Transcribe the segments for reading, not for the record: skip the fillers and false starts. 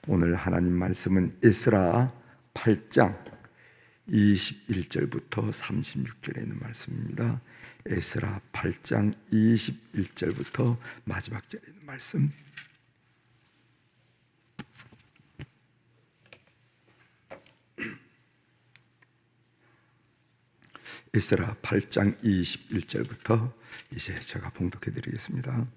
오늘 하나님 말씀은 에스라 8장 21절부터 36절에 있는 말씀입니다. 에스라 8장 21절부터 마지막 절에 있는 말씀. 에스라 8장 21절부터 이제 제가 봉독해 드리겠습니다.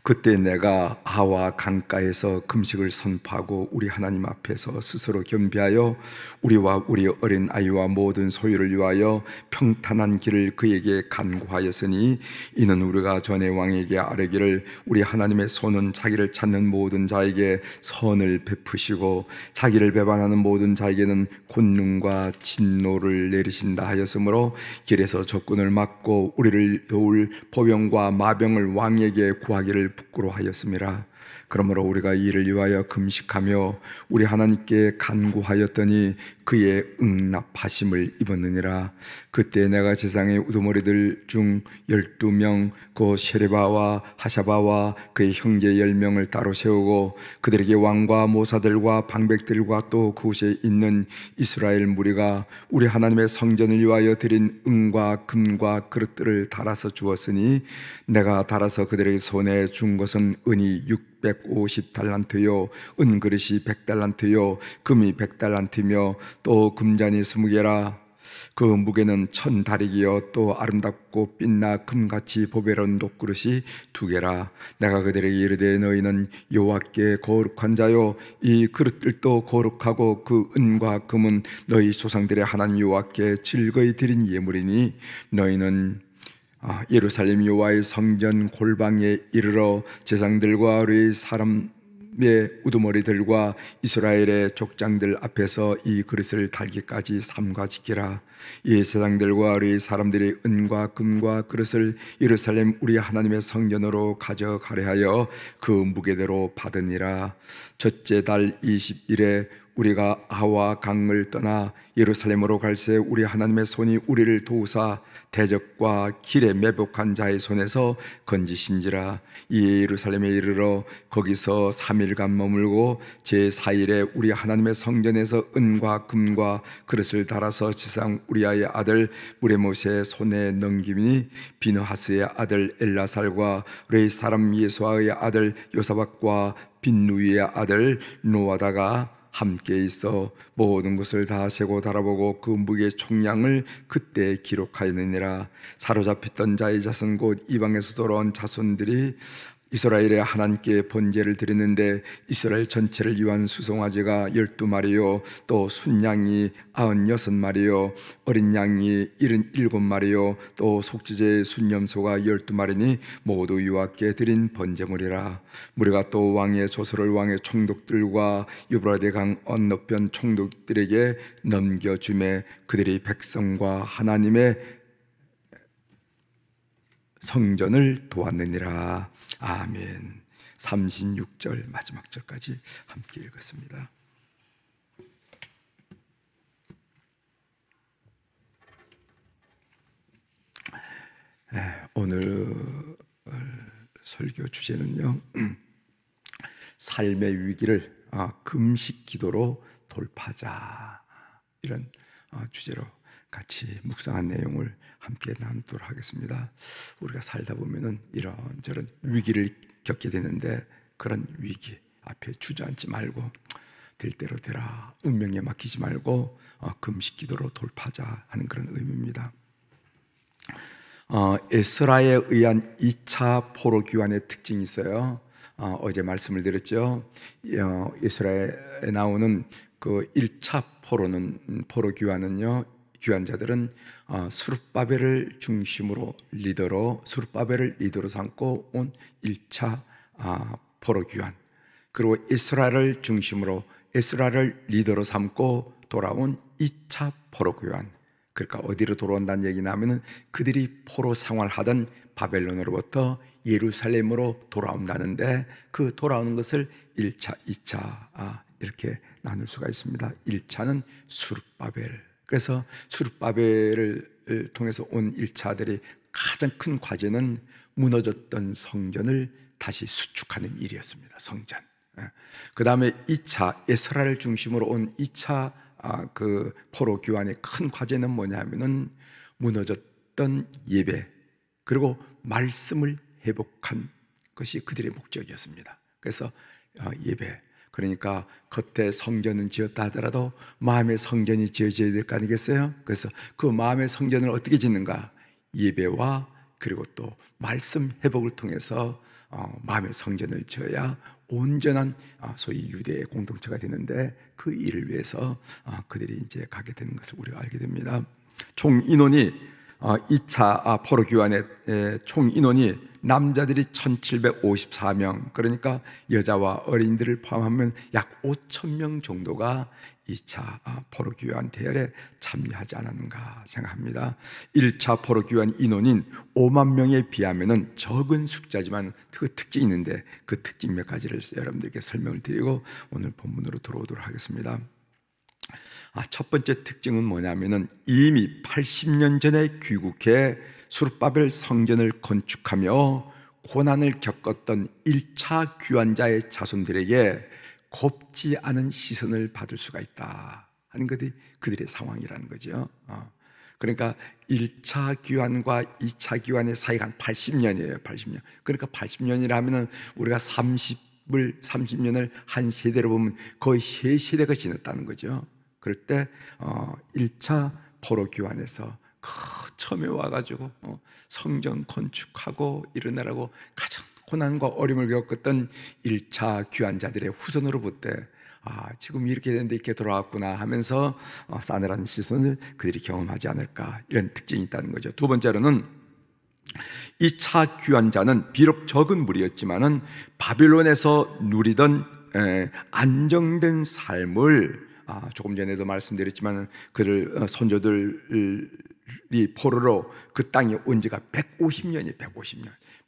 그때 내가 아와 강가에서 금식을 선포하고 우리 하나님 앞에서 스스로 겸비하여 우리와 우리 어린 아이와 모든 소유를 위하여 평탄한 길을 그에게 간구하였으니 이는 우리가 전에 왕에게 아뢰기를 우리 하나님의 손은 자기를 찾는 모든 자에게 선을 베푸시고 자기를 배반하는 모든 자에게는 권능과 진노를 내리신다 하였으므로 길에서 적군을 막고 우리를 도울 보병과 마병을 왕에게 구하기를 부끄러워하였습니다. 그러므로 우리가 이를 위하여 금식하며 우리 하나님께 간구하였더니 그의 응답하심을 입었느니라. 그때 내가 지상의 우두머리들 중 12명 곧 셰레바와 하샤바와 그의 형제 10명을 따로 세우고 그들에게 왕과 모사들과 방백들과 또 그곳에 있는 이스라엘 무리가 우리 하나님의 성전을 위하여 드린 은과 금과 그릇들을 달아서 주었으니 내가 달아서 그들에게 손에 준 것은 은이 650달란트요 은그릇이 100달란트요 금이 100달란트며 또 금잔이 20개라. 그 무게는 1000다리기요 또 아름답고 빛나 금같이 보배로운 녹그릇이 2개라. 내가 그들에게 이르되 너희는 여호와께 거룩한 자요 이 그릇들도 거룩하고 그 은과 금은 너희 조상들의 하나님 여호와께 즐거이 드린 예물이니 너희는 예루살렘 여호와의 성전 골방에 이르러 제사장들과 우리 사람의 우두머리들과 이스라엘의 족장들 앞에서 이 그릇을 달기까지 삼가 지키라. 이 제사장들과 우리 사람들이 은과 금과 그릇을 예루살렘 우리 하나님의 성전으로 가져가려 하여 그 무게대로 받으니라. 첫째 달 20일에 우리가 아와 강을 떠나 예루살렘으로 갈새 우리 하나님의 손이 우리를 도우사 대적과 길에 매복한 자의 손에서 건지신지라. 이 예루살렘에 이르러 거기서 3일간 머물고 제4일에 우리 하나님의 성전에서 은과 금과 그릇을 달아서 지상 우리아의 아들 무레못의 손에 넘기니 비느하스의 아들 엘라살과 레이 사람 예수아의 아들 요사박과 빈누이의 아들 노아다가 함께 있어 모든 것을 다 세고 달아보고 그 무게 총량을 그때 기록하였느니라. 사로잡혔던 자의 자손 곧 이방에서 돌아온 자손들이 이스라엘의 하나님께 번제를 드리는데 이스라엘 전체를 위한 수송아지가 12마리요 또 순양이 96마리요 어린 양이 77마리요 또 속죄제의 순염소가 12마리니 모두 여호와께 드린 번제물이라. 우리가 또 왕의 조서를 왕의 총독들과 유브라데 강 건너편 총독들에게 넘겨주매 그들이 백성과 하나님의 성전을 도왔느니라. 아멘. 36절 마지막 절까지 함께 읽었습니다. 오늘 설교 주제는요, 삶의 위기를 금식 기도로 돌파하자, 이런 주제로 같이 묵상한 내용을 함께 나누도록 하겠습니다. 우리가 살다 보면은 이런저런 위기를 겪게 되는데 그런 위기 앞에 주저앉지 말고 될 대로 되라, 운명에 맡기지 말고 금식 기도로 돌파하자 하는 그런 의미입니다. 에스라에 의한 2차 포로 귀환의 특징이 있어요. 어제 말씀을 드렸죠. 에스라에 나오는 그 1차 포로 귀환은요, 귀환자들은 스룹바벨을 중심으로 스룹바벨을 리더로 삼고 온 1차 포로 귀환, 그리고 에스라를 중심으로 에스라를 리더로 삼고 돌아온 2차 포로 귀환. 그러니까 어디로 돌아온다는 얘기냐 하면은 그들이 포로 생활하던 바벨론으로부터 예루살렘으로 돌아온다는데 그 돌아오는 것을 1차, 2차 이렇게 나눌 수가 있습니다. 1차는 스룹바벨. 그래서 스룹바벨을 통해서 온 1차들이 가장 큰 과제는 무너졌던 성전을 다시 수축하는 일이었습니다. 성전. 그 다음에 2차 에스라를 중심으로 온 2차 그 포로 교환의 큰 과제는 뭐냐면은 무너졌던 예배 그리고 말씀을 회복한 것이 그들의 목적이었습니다. 그래서 예배, 그러니까 겉에 성전은 지었다 하더라도 마음의 성전이 지어져야 될 거 아니겠어요? 그래서 그 마음의 성전을 어떻게 짓는가? 예배와 그리고 또 말씀 회복을 통해서 마음의 성전을 지어야 온전한 소위 유대의 공동체가 되는데, 그 일을 위해서 그들이 이제 가게 되는 것을 우리가 알게 됩니다. 총 인원이 2차 포로 교환의 총 인원이 남자들이 1754명, 그러니까 여자와 어린이들을 포함하면 약 5,000명 정도가 2차 포로 교환 대열에 참여하지 않았는가 생각합니다. 1차 포로 교환 인원인 5만 명에 비하면 적은 숫자지만 그 특징이 있는데, 그 특징 몇 가지를 여러분들께 설명을 드리고 오늘 본문으로 들어오도록 하겠습니다. 첫 번째 특징은 뭐냐면은 이미 80년 전에 귀국해 수르바벨 성전을 건축하며 고난을 겪었던 1차 귀환자의 자손들에게 곱지 않은 시선을 받을 수가 있다 하는 것이 그들의 상황이라는 거죠. 그러니까 1차 귀환과 2차 귀환의 사이가 한 80년이에요. 80년. 그러니까 80년이라 하면은 우리가 30년을 한 세대로 보면 거의 3세대가 지났다는 거죠. 그럴 때 1차 포로 교환에서 처음에 와가지고 성전 건축하고 일어나라고 가장 고난과 어려움을 겪었던 1차 귀환자들의 후손으로 볼 때 지금 이렇게 됐는데 이렇게 돌아왔구나 하면서 싸늘한 시선을 그들이 경험하지 않을까, 이런 특징이 있다는 거죠. 두 번째로는 2차 귀환자는 비록 적은 무리였지만은 바빌론에서 누리던 안정된 삶을, 조금 전에도 말씀드렸지만 그들 손조들이 포로로 그 땅에 온 지가 150년이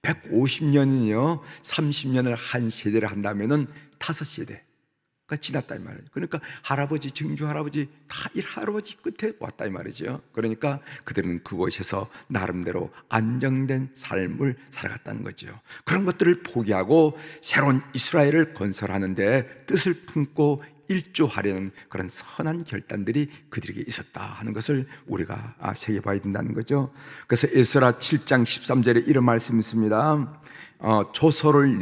150년이요 30년을 한 세대를 한다면은 5세대가 지났다 이 말이에요. 그러니까 할아버지, 증조 할아버지 다 할아버지 끝에 왔다 이 말이죠. 그러니까 그들은 그곳에서 나름대로 안정된 삶을 살아갔다는 거죠. 그런 것들을 포기하고 새로운 이스라엘을 건설하는데 뜻을 품고 일조하려는 그런 선한 결단들이 그들에게 있었다 하는 것을 우리가 새겨봐야 된다는 거죠. 그래서 에스라 7장 13절에 이런 말씀이 있습니다. 조서를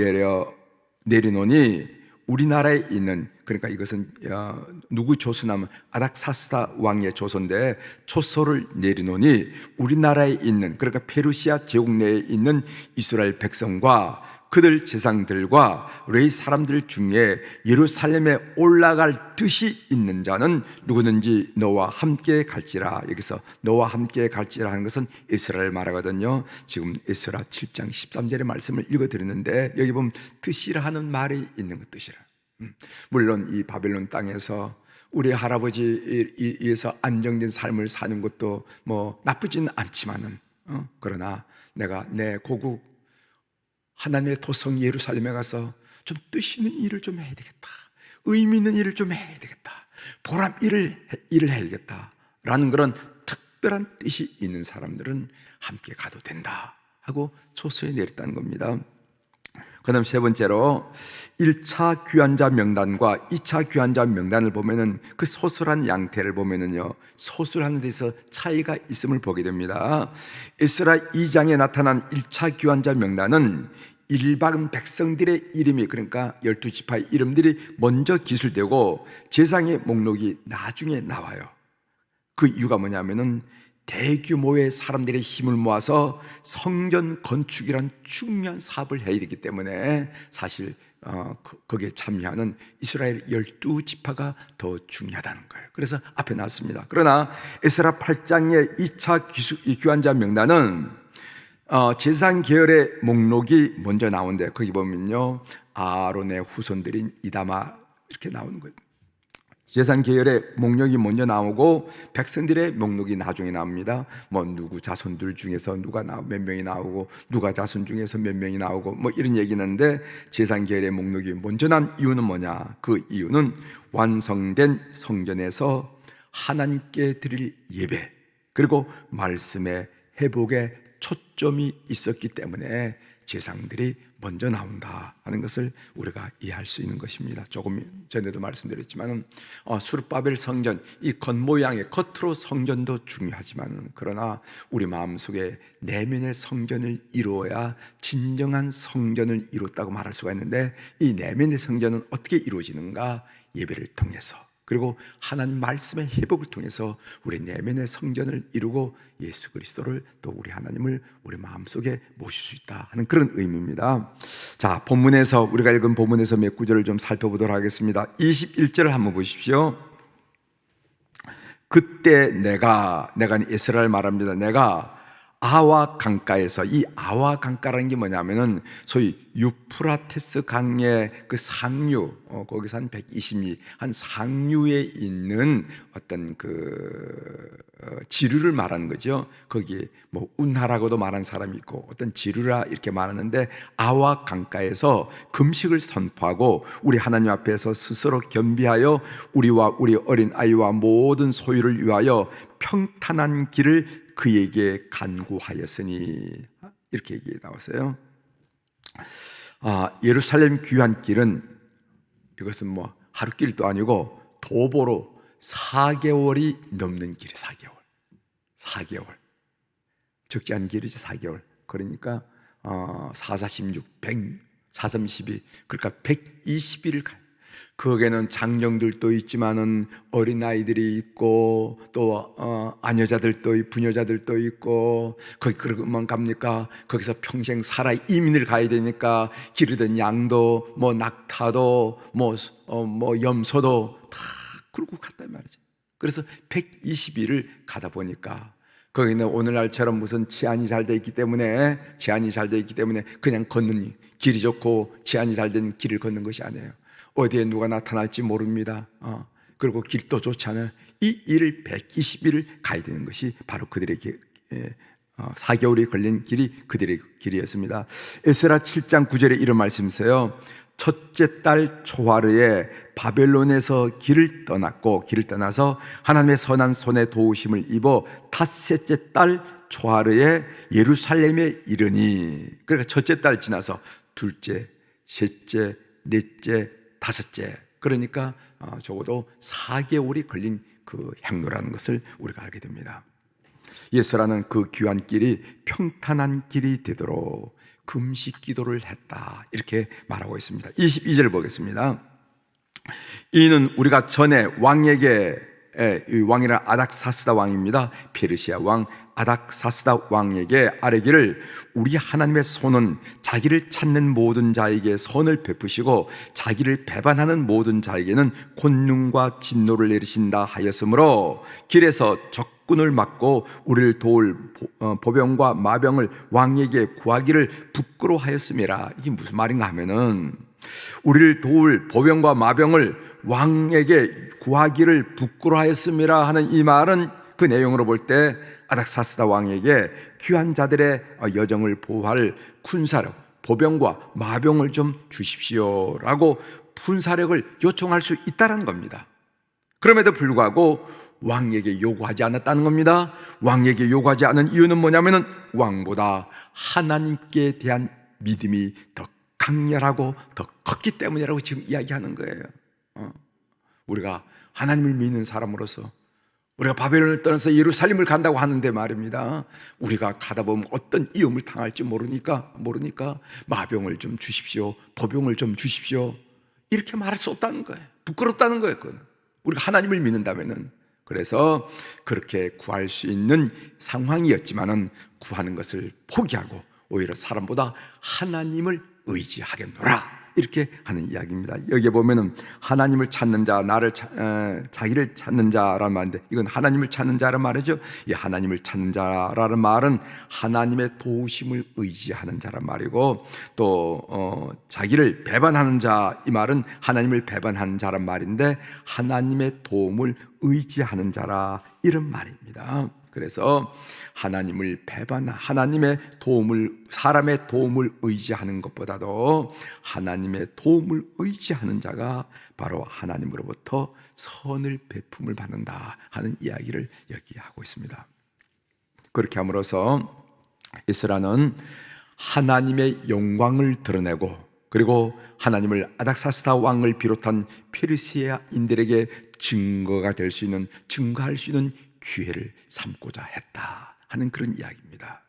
내리노니 우리나라에 있는, 그러니까 이것은 누구 조서냐면 아닥사스다 왕의 조서인데, 조서를 내리노니 우리나라에 있는, 그러니까 페르시아 제국 내에 있는 이스라엘 백성과 그들 제사장들과 레위 사람들 중에 예루살렘에 올라갈 뜻이 있는 자는 누구든지 너와 함께 갈지라. 여기서 너와 함께 갈지라 하는 것은 에스라를 말하거든요. 지금 에스라 7장 13절의 말씀을 읽어드렸는데, 여기 보면 뜻이라 하는 말이 있는 것, 뜻이라. 물론 이 바벨론 땅에서 우리 할아버지에서 안정된 삶을 사는 것도 뭐 나쁘지는 않지만은 그러나 내가 내 고국 하나님의 토성 예루살렘에 가서 좀 뜻 있는 일을 좀 해야 되겠다, 의미 있는 일을 좀 해야 되겠다, 보람 일을 해야 되겠다 라는 그런 특별한 뜻이 있는 사람들은 함께 가도 된다 하고 조서에 내렸다는 겁니다. 그 다음 세 번째로 1차 귀환자 명단과 2차 귀환자 명단을 보면은 그 소술한 양태를 보면은요, 소술하는 데서 차이가 있음을 보게 됩니다. 에스라 2장에 나타난 1차 귀환자 명단은 일반 백성들의 이름이, 그러니까 12지파의 이름들이 먼저 기술되고 제사장의 목록이 나중에 나와요. 그 이유가 뭐냐면은 대규모의 사람들의 힘을 모아서 성전 건축이란 중요한 사업을 해야 되기 때문에 사실 거기에 참여하는 이스라엘 12지파가 더 중요하다는 거예요. 그래서 앞에 놨습니다. 그러나 에스라 8장의 2차 귀환자 명단은 제사장 계열의 목록이 먼저 나오는데, 거기 보면요 아론의 후손들인 이다마 이렇게 나오는 거예요. 제사장 계열의 목록이 먼저 나오고 백성들의 목록이 나중에 나옵니다. 뭐 누구 자손들 중에서 누가 몇 명이 나오고 누가 자손 중에서 몇 명이 나오고 뭐 이런 얘기는 하는데, 제사장 계열의 목록이 먼저 난 이유는 뭐냐? 그 이유는 완성된 성전에서 하나님께 드릴 예배 그리고 말씀의 회복에 초점이 있었기 때문에 제사장들이 먼저 나온다 하는 것을 우리가 이해할 수 있는 것입니다. 조금 전에도 말씀드렸지만 수르바벨 성전, 이 겉모양의 겉으로 성전도 중요하지만 그러나 우리 마음속에 내면의 성전을 이루어야 진정한 성전을 이뤘다고 말할 수가 있는데, 이 내면의 성전은 어떻게 이루어지는가? 예배를 통해서, 그리고 하나님 말씀의 회복을 통해서 우리 내면의 성전을 이루고 예수 그리스도를, 또 우리 하나님을 우리 마음속에 모실 수 있다 하는 그런 의미입니다. 자, 본문에서 우리가 읽은 본문에서 몇 구절을 좀 살펴보도록 하겠습니다. 21절을 한번 보십시오. 그때 내가 이스라엘 말합니다. 내가 아와 강가에서, 이 아와 강가라는 게 뭐냐면은 소위 유프라테스 강의 그 상류, 거기서 한 120리, 한 상류에 있는 어떤 지류를 말하는 거죠. 거기에 뭐 운하라고도 말한 사람이 있고 어떤 지류라 이렇게 말하는데, 아와 강가에서 금식을 선포하고 우리 하나님 앞에서 스스로 겸비하여 우리와 우리 어린 아이와 모든 소유를 위하여 평탄한 길을 그에게 간구하였으니, 이렇게 얘기 나왔어요. 예루살렘 귀한 길은, 이것은 뭐 하루길도 아니고 도보로 4개월이 넘는 길이에요. 4개월. 적지 않은 길이죠. 4개월. 그러니까 4, 4, 16, 100, 4, 3, 12, 그러니까 120일을 가요. 거기에는 장정들도 있지만은 어린아이들이 있고, 또 아녀자들도, 부녀자들도 있고, 거기 그러면 갑니까? 거기서 평생 살아 이민을 가야 되니까 기르던 양도, 뭐 낙타도, 뭐 염소도 다 끌고 갔단 말이죠. 그래서 120일을 가다 보니까 거기는 오늘날처럼 무슨 치안이 잘 돼 있기 때문에 그냥 걷는, 길이 좋고 치안이 잘 된 길을 걷는 것이 아니에요. 어디에 누가 나타날지 모릅니다. 그리고 길도 좋지 않아요. 이 일을 120일을 가야 되는 것이 바로 그들에게 4개월이 걸린 길이 그들의 길이었습니다. 에스라 7장 9절에 이런 말씀이 있어요. 첫째 달 초하루에 바벨론에서 길을 떠나서 하나님의 선한 손에 도우심을 입어 닷새째 달 초하루에 예루살렘에 이르니, 그러니까 첫째 달 지나서 둘째, 셋째, 넷째, 다섯째, 그러니까 적어도 4개월이 걸린 그 행로라는 것을 우리가 알게 됩니다. 예수라는 그 귀한 길이 평탄한 길이 되도록 금식 기도를 했다, 이렇게 말하고 있습니다. 22절 보겠습니다. 이는 우리가 전에 왕에게, 이 왕이란 아닥사스다 왕입니다. 페르시아 왕 아닥사스다 왕에게 아뢰기를, 우리 하나님의 손은 자기를 찾는 모든 자에게 선을 베푸시고 자기를 배반하는 모든 자에게는 곤능과 진노를 내리신다 하였으므로 길에서 적군을 막고 우리를 도울 보병과 마병을 왕에게 구하기를 부끄러워하였음이라. 이게 무슨 말인가 하면은, 우리를 도울 보병과 마병을 왕에게 구하기를 부끄러워하였음이라 하는 이 말은, 그 내용으로 볼 때 아닥사스다 왕에게 귀한 자들의 여정을 보호할 군사력, 보병과 마병을 좀 주십시오라고 군사력을 요청할 수 있다는 겁니다. 그럼에도 불구하고 왕에게 요구하지 않았다는 겁니다. 왕에게 요구하지 않은 이유는 뭐냐면은, 왕보다 하나님께 대한 믿음이 더 강렬하고 더 컸기 때문이라고 지금 이야기하는 거예요. 우리가 하나님을 믿는 사람으로서 우리가 바벨론을 떠나서 예루살렘을 간다고 하는데 말입니다, 우리가 가다 보면 어떤 위험을 당할지 모르니까 마병을 좀 주십시오, 보병을 좀 주십시오, 이렇게 말할 수 없다는 거예요. 부끄럽다는 거예요. 그건 우리가 하나님을 믿는다면은. 그래서 그렇게 구할 수 있는 상황이었지만은 구하는 것을 포기하고 오히려 사람보다 하나님을 의지하겠노라, 이렇게 하는 이야기입니다. 여기에 보면은 하나님을 찾는 자, 자기를 찾는 자라는 말인데, 이건 하나님을 찾는 자라는 말이죠. 이 하나님을 찾는 자라는 말은 하나님의 도우심을 의지하는 자란 말이고, 또 자기를 배반하는 자, 이 말은 하나님을 배반하는 자란 말인데, 하나님의 도움을 의지하는 자라, 이런 말입니다. 그래서 하나님의 도움을, 사람의 도움을 의지하는 것보다도 하나님의 도움을 의지하는 자가 바로 하나님으로부터 선을 베품을 받는다 하는 이야기를 여기 하고 있습니다. 그렇게 함으로써 에스라는 하나님의 영광을 드러내고, 그리고 하나님을 아닥사스다 왕을 비롯한 페르시아인들에게 증거할 수 있는 기회를 삼고자 했다 하는 그런 이야기입니다.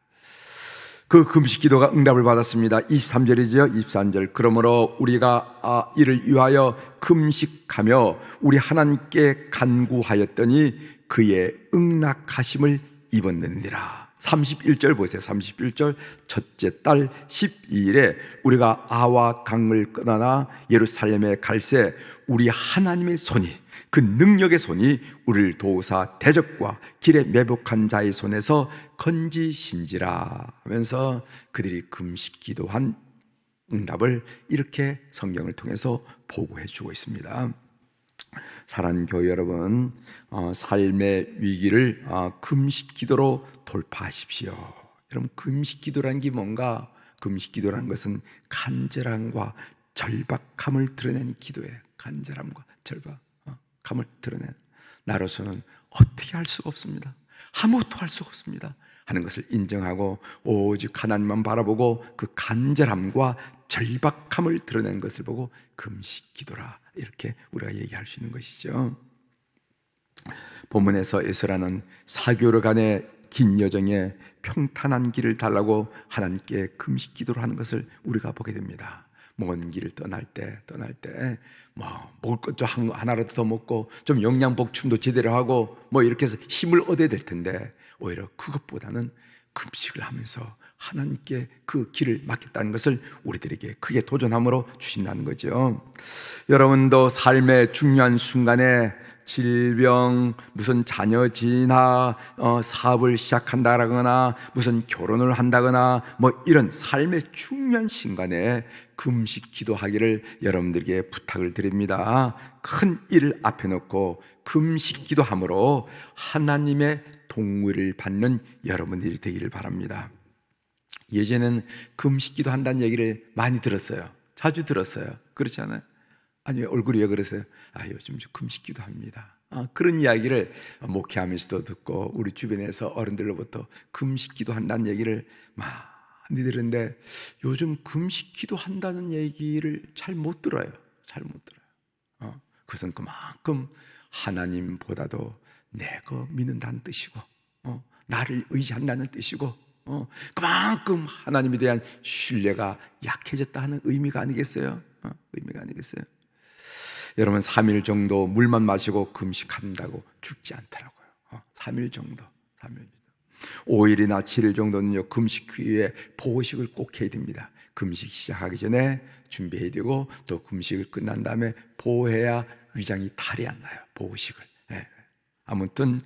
그 금식 기도가 응답을 받았습니다. 23절이죠. 23절. 그러므로 우리가 이를 위하여 금식하며 우리 하나님께 간구하였더니 그의 응낙하심을 입었느니라. 31절 보세요. 31절. 첫째 달 12일에 우리가 아와 강을 끊어나 예루살렘에 갈새 우리 하나님의 손이, 그 능력의 손이 우리를 도우사 대적과 길에 매복한 자의 손에서 건지신지라 하면서 그들이 금식 기도한 응답을 이렇게 성경을 통해서 보고해 주고 있습니다. 사랑하는 교회 여러분, 삶의 위기를 금식 기도로 돌파하십시오. 여러분, 금식 기도라는 게 뭔가? 금식 기도라는 것은 간절함과 절박함을 드러내는 기도예요. 간절함과 절박함을 드러내는, 나로서는 어떻게 할 수가 없습니다, 아무것도 할 수가 없습니다 하는 것을 인정하고 오직 하나님만 바라보고 그 간절함과 절박함을 드러내는 것을 보고 금식 기도라, 이렇게 우리가 얘기할 수 있는 것이죠. 본문에서 에스라는 사교를 간의 긴 여정에 평탄한 길을 달라고 하나님께 금식 기도를 하는 것을 우리가 보게 됩니다. 먼 길을 떠날 때 먹을 것 좀 하나라도 더 먹고 좀 영양 복충도 제대로 하고 이렇게 해서 힘을 얻어야 될 텐데, 오히려 그것보다는 금식을 하면서 하나님께 그 길을 맡겼다는 것을 우리들에게 크게 도전함으로 주신다는 거죠. 여러분도 삶의 중요한 순간에 질병, 무슨 자녀 진화, 사업을 시작한다거나 무슨 결혼을 한다거나 이런 삶의 중요한 순간에 금식 기도하기를 여러분들에게 부탁을 드립니다. 큰 일을 앞에 놓고 금식 기도함으로 하나님의 동의를 받는 여러분들이 되기를 바랍니다. 예전에는 금식 기도한다는 얘기를 많이 들었어요. 자주 들었어요. 그렇지 않아요? 아니, 얼굴이 왜 그러세요? 요즘 금식 기도합니다. 그런 이야기를 목회하면서도 듣고 우리 주변에서 어른들로부터 금식 기도한다는 얘기를 많이 들었는데, 요즘 금식 기도한다는 얘기를 잘 못 들어요. 그것은 그만큼 하나님보다도 내가 믿는다는 뜻이고, 나를 의지한다는 뜻이고, 그만큼 하나님에 대한 신뢰가 약해졌다 하는 의미가 아니겠어요? 의미가 아니겠어요? 여러분, 3일 정도 물만 마시고 금식한다고 죽지 않더라고요. 3일 정도. 5일이나 7일 정도는요, 금식 후에 보호식을 꼭 해야 됩니다. 금식 시작하기 전에 준비해야 되고, 또 금식을 끝난 다음에 보호해야 위장이 탈이 안 나요. 보호식을. 아무튼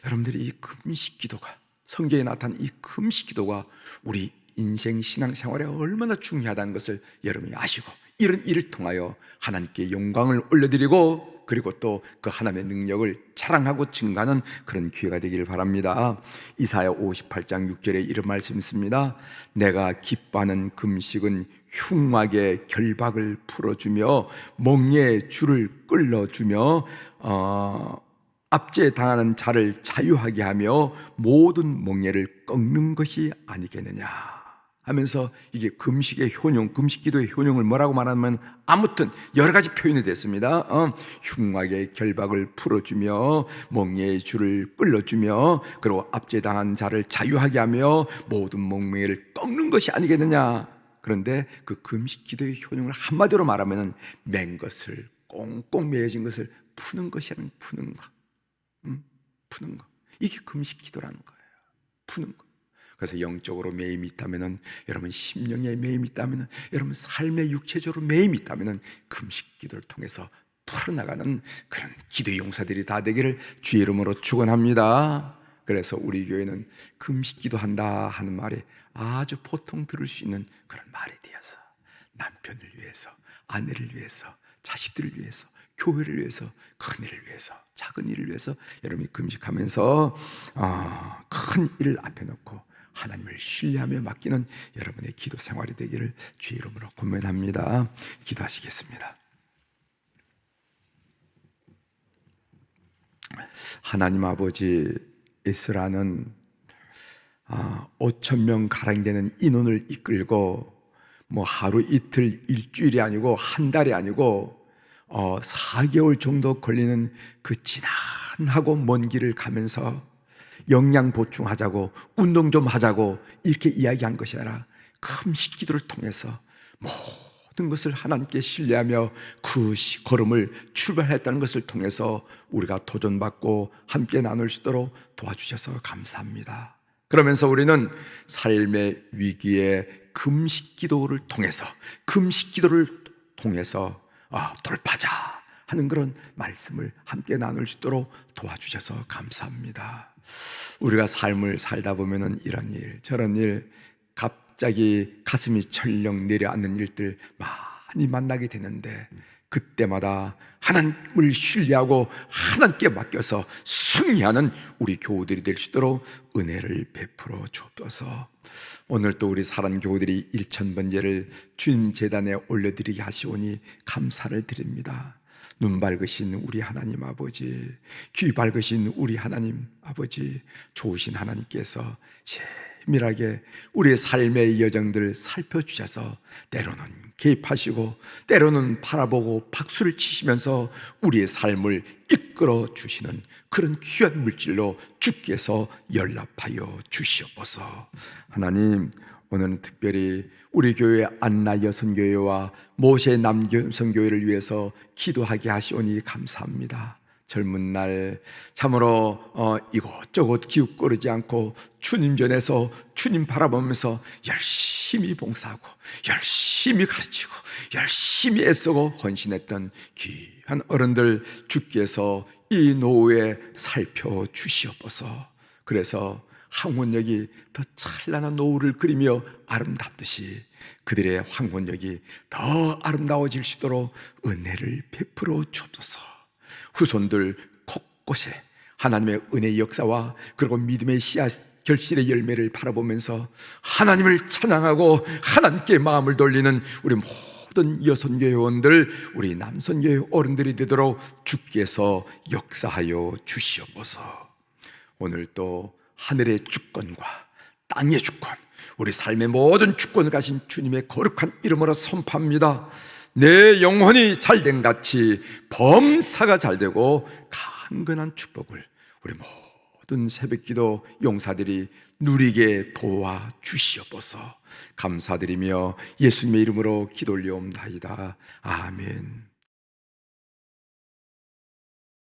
여러분들이 이 금식 기도가, 성경에 나타난 이 금식 기도가 우리 인생 신앙생활에 얼마나 중요하다는 것을 여러분이 아시고, 이런 일을 통하여 하나님께 영광을 올려드리고, 그리고 또 그 하나님의 능력을 자랑하고 증가하는 그런 기회가 되기를 바랍니다. 이사야 58장 6절에 이런 말씀이 있습니다. 내가 기뻐하는 금식은 흉막의 결박을 풀어주며 멍에의 줄을 끌어주며 압제에 당하는 자를 자유하게 하며 모든 멍에를 꺾는 것이 아니겠느냐 하면서, 이게 금식의 효능, 금식 기도의 효능을 뭐라고 말하면 아무튼 여러 가지 표현이 됐습니다. 흉막의 결박을 풀어주며 멍에의 줄을 끌어주며, 그리고 압제당한 자를 자유하게 하며 모든 멍에를 꺾는 것이 아니겠느냐. 그런데 그 금식 기도의 효능을 한마디로 말하면 맨 것을, 꽁꽁 매어진 것을 푸는 것이라는, 푸는 거. 이게 금식 기도라는 거예요. 푸는 거. 그래서 영적으로 매임이 있다면은, 여러분 심령에 매임이 있다면은, 여러분 삶의 육체적으로 매임이 있다면은 금식 기도를 통해서 풀어나가는 그런 기도의 용사들이 다 되기를 주의 이름으로 축원합니다. 그래서 우리 교회는 금식 기도한다 하는 말이 아주 보통 들을 수 있는 그런 말이 되어서, 남편을 위해서, 아내를 위해서, 자식들을 위해서, 교회를 위해서, 큰 일을 위해서, 작은 일을 위해서 여러분이 금식하면서 큰 일을 앞에 놓고 하나님을 신뢰하며 맡기는 여러분의 기도 생활이 되기를 주의 이름으로 권면합니다. 기도하시겠습니다. 하나님 아버지, 에스라는 5천 명 가량 되는 인원을 이끌고 뭐 하루 이틀 일주일이 아니고 한 달이 아니고 4개월 정도 걸리는 그 지난하고 먼 길을 가면서 영양 보충하자고 운동 좀 하자고 이렇게 이야기한 것이 아니라 금식 기도를 통해서 모든 것을 하나님께 신뢰하며 그 걸음을 출발했다는 것을 통해서 우리가 도전받고 함께 나눌 수 있도록 도와주셔서 감사합니다. 그러면서 우리는 삶의 위기에 금식 기도를 통해서 돌파하자 하는 그런 말씀을 함께 나눌 수 있도록 도와주셔서 감사합니다. 우리가 삶을 살다 보면은 이런 일 저런 일 갑자기 가슴이 철렁 내려앉는 일들 많이 만나게 되는데 그때마다 하나님을 신뢰하고 하나님께 맡겨서 승리하는 우리 교우들이 될 수 있도록 은혜를 베풀어 주옵소서. 오늘 또 우리 사랑 교우들이 1000번제를 주님 제단에 올려드리게 하시오니 감사를 드립니다. 눈 밝으신 우리 하나님 아버지, 귀 밝으신 우리 하나님 아버지, 좋으신 하나님께서 세밀하게 우리의 삶의 여정들을 살펴주셔서 때로는 개입하시고 때로는 바라보고 박수를 치시면서 우리의 삶을 이끌어 주시는 그런 귀한 물질로 주께서 연락하여 주시옵소서. 하나님, 오늘은 특별히 우리 교회 안나 여성교회와 모세 남여성교회를 위해서 기도하게 하시오니 감사합니다. 젊은 날 참으로 이곳저곳 기웃거리지 않고 주님 전에서 주님 바라보면서 열심히 봉사하고 열심히 가르치고 열심히 애쓰고 헌신했던 귀한 어른들 주께서 이 노후에 살펴주시옵소서. 그래서 황혼역이 더 찬란한 노후를 그리며 아름답듯이 그들의 황혼역이 더 아름다워질 수 있도록 은혜를 베풀어 주옵소서. 후손들 곳곳에 하나님의 은혜의 역사와 그리고 믿음의 씨앗 결실의 열매를 바라보면서 하나님을 찬양하고 하나님께 마음을 돌리는 우리 모든 여선교회원들, 우리 남선교회 어른들이 되도록 주께서 역사하여 주시옵소서. 오늘 또 하늘의 주권과 땅의 주권, 우리 삶의 모든 주권을 가진 주님의 거룩한 이름으로 선포합니다. 내 영혼이 잘된 같이 범사가 잘되고 강건한 축복을 우리 모든 새벽기도 용사들이 누리게 도와주시옵소서. 감사드리며 예수님의 이름으로 기도 올려옵나이다. 아멘.